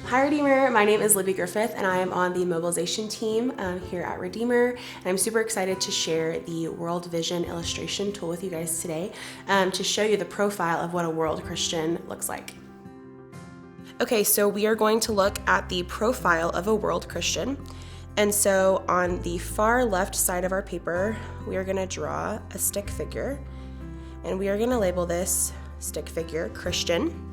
Hi Redeemer, my name is Libby Griffith and I am on the mobilization team here at Redeemer, and I'm super excited to share the World Vision illustration tool with you guys today to show you the profile of what a world Christian looks like. Okay, so we are going to look at the profile of a world Christian. And so on the far left side of our paper, we are going to draw a stick figure, and we are going to label this stick figure Christian.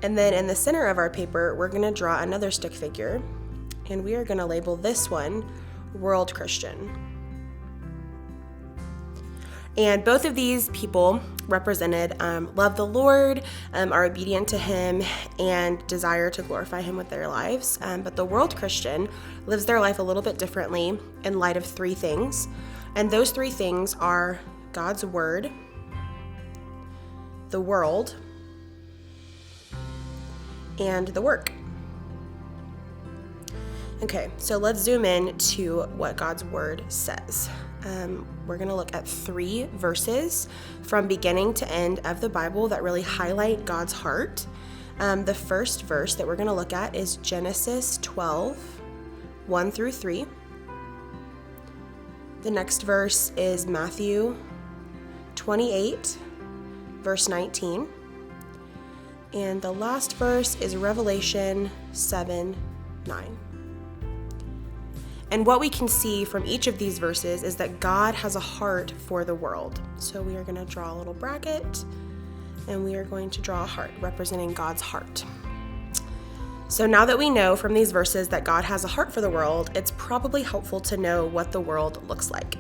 And then in the center of our paper, we're going to draw another stick figure, and we are going to label this one World Christian. And both of these people represented love the Lord, are obedient to Him, and desire to glorify Him with their lives. But the world Christian lives their life a little bit differently in light of three things. And those three things are God's Word, the world, and the work. Okay, so let's zoom in to what God's Word says. We're going to look at 3 verses from beginning to end of the Bible that really highlight God's heart. The first verse that we're going to look at is Genesis 12, 1 through 3. The next verse is Matthew 28, verse 19. And the last verse is Revelation 7, 9. And what we can see from each of these verses is that God has a heart for the world. So we are going to draw a little bracket, and we are going to draw a heart representing God's heart. So now that we know from these verses that God has a heart for the world, it's probably helpful to know what the world looks like.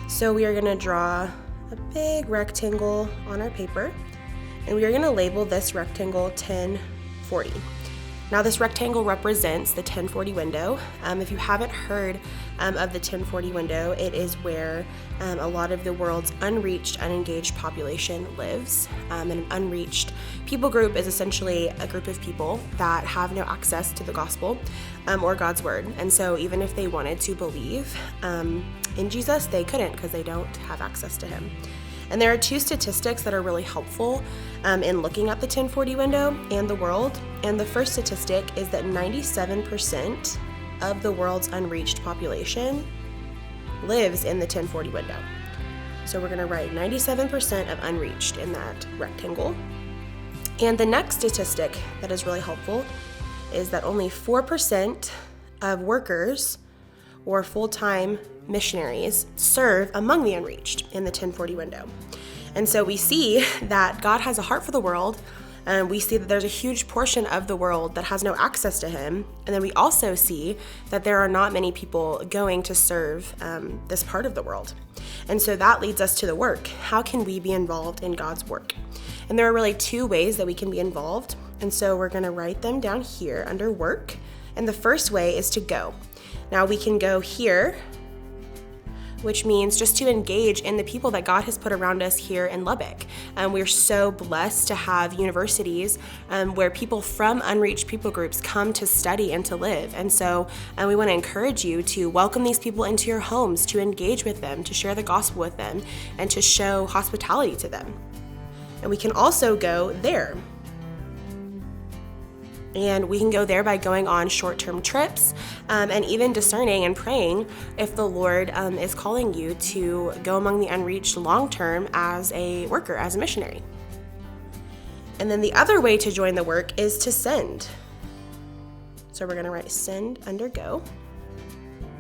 So we are going to draw a big rectangle on our paper, and we are going to label this rectangle 1040. Now this rectangle represents the 1040 window. If you haven't heard of the 1040 window, it is where a lot of the world's unreached, unengaged population lives. An unreached people group is essentially a group of people that have no access to the gospel or God's word. And so even if they wanted to believe in Jesus, they couldn't because they don't have access to Him. And there are 2 statistics that are really helpful in looking at the 1040 window and the world. And the first statistic is that 97% of the world's unreached population lives in the 1040 window. So we're going to write 97% of unreached in that rectangle. And the next statistic that is really helpful is that only 4% of workers or full-time missionaries serve among the unreached in the 1040 window. And so we see that God has a heart for the world, and we see that there's a huge portion of the world that has no access to Him. And then we also see that there are not many people going to serve this part of the world. And so that leads us to the work. How can we be involved in God's work? And there are really 2 ways that we can be involved. And so we're going to write them down here under work. And the first way is to go. Now we can go here, which means just to engage in the people that God has put around us here in Lubbock. We're so blessed to have universities where people from unreached people groups come to study and to live. And so we want to encourage you to welcome these people into your homes, to engage with them, to share the gospel with them, and to show hospitality to them. And we can also go there. And we can go there by going on short-term trips and even discerning and praying if the Lord is calling you to go among the unreached long-term as a worker, as a missionary. And then the other way to join the work is to send. So we're going to write send under go.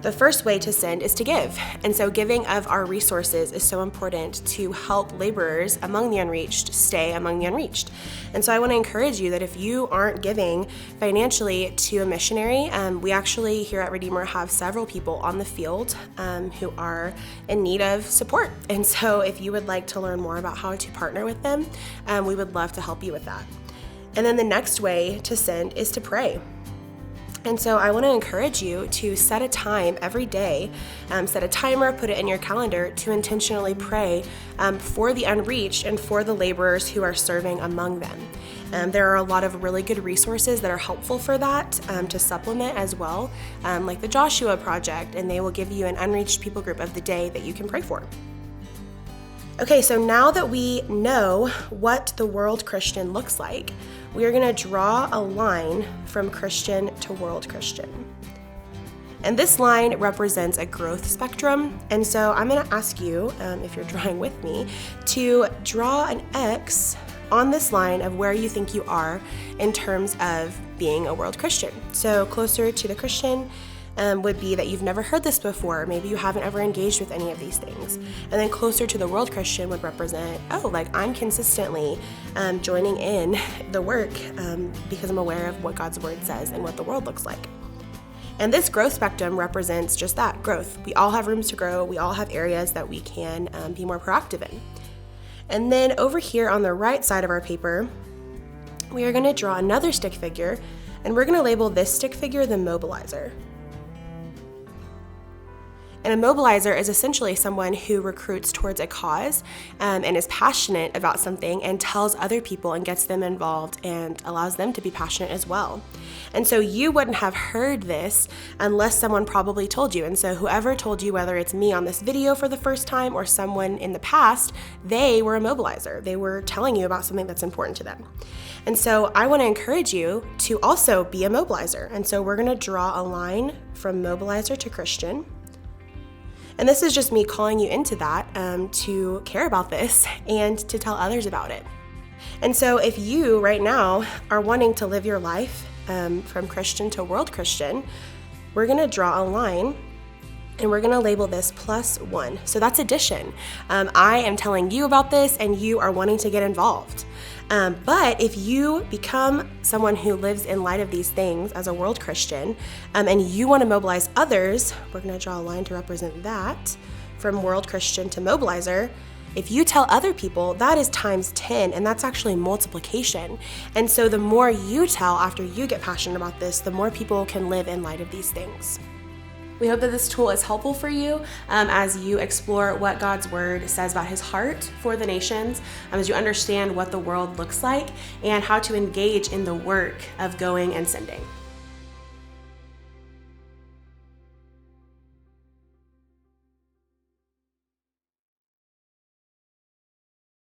The first way to send is to give. And so giving of our resources is so important to help laborers among the unreached stay among the unreached. And so I want to encourage you that if you aren't giving financially to a missionary, we actually here at Redeemer have several people on the field who are in need of support. And so if you would like to learn more about how to partner with them, we would love to help you with that. And then the next way to send is to pray. And so I want to encourage you to set a time every day, set a timer, put it in your calendar to intentionally pray for the unreached and for the laborers who are serving among them. There are a lot of really good resources that are helpful for that to supplement as well, like the Joshua Project, and they will give you an unreached people group of the day that you can pray for. Okay, so now that we know what the world Christian looks like, we are going to draw a line from Christian to world Christian. And this line represents a growth spectrum. And so I'm going to ask you, if you're drawing with me, to draw an X on this line of where you think you are in terms of being a world Christian. So closer to the Christian would be that you've never heard this before. Maybe you haven't ever engaged with any of these things. And then closer to the world Christian would represent, I'm consistently joining in the work because I'm aware of what God's word says and what the world looks like. And this growth spectrum represents just that, growth. We all have rooms to grow. We all have areas that we can be more proactive in. And then over here on the right side of our paper, we are going to draw another stick figure, and we're going to label this stick figure the Mobilizer. And a mobilizer is essentially someone who recruits towards a cause and is passionate about something and tells other people and gets them involved and allows them to be passionate as well. And so you wouldn't have heard this unless someone probably told you. And so whoever told you, whether it's me on this video for the first time or someone in the past, they were a mobilizer. They were telling you about something that's important to them. And so I want to encourage you to also be a mobilizer. And so we're going to draw a line from mobilizer to Christian. And this is just me calling you into that to care about this and to tell others about it. And so if you right now are wanting to live your life from Christian to world Christian, we're going to draw a line and we're going to label this +1. So that's addition. I am telling you about this and you are wanting to get involved. But if you become someone who lives in light of these things as a world Christian, and you want to mobilize others, we're going to draw a line to represent that from world Christian to mobilizer. If you tell other people, that is times 10, and that's actually multiplication. And so the more you tell after you get passionate about this, the more people can live in light of these things. We hope that this tool is helpful for you as you explore what God's word says about his heart for the nations, as you understand what the world looks like and how to engage in the work of going and sending.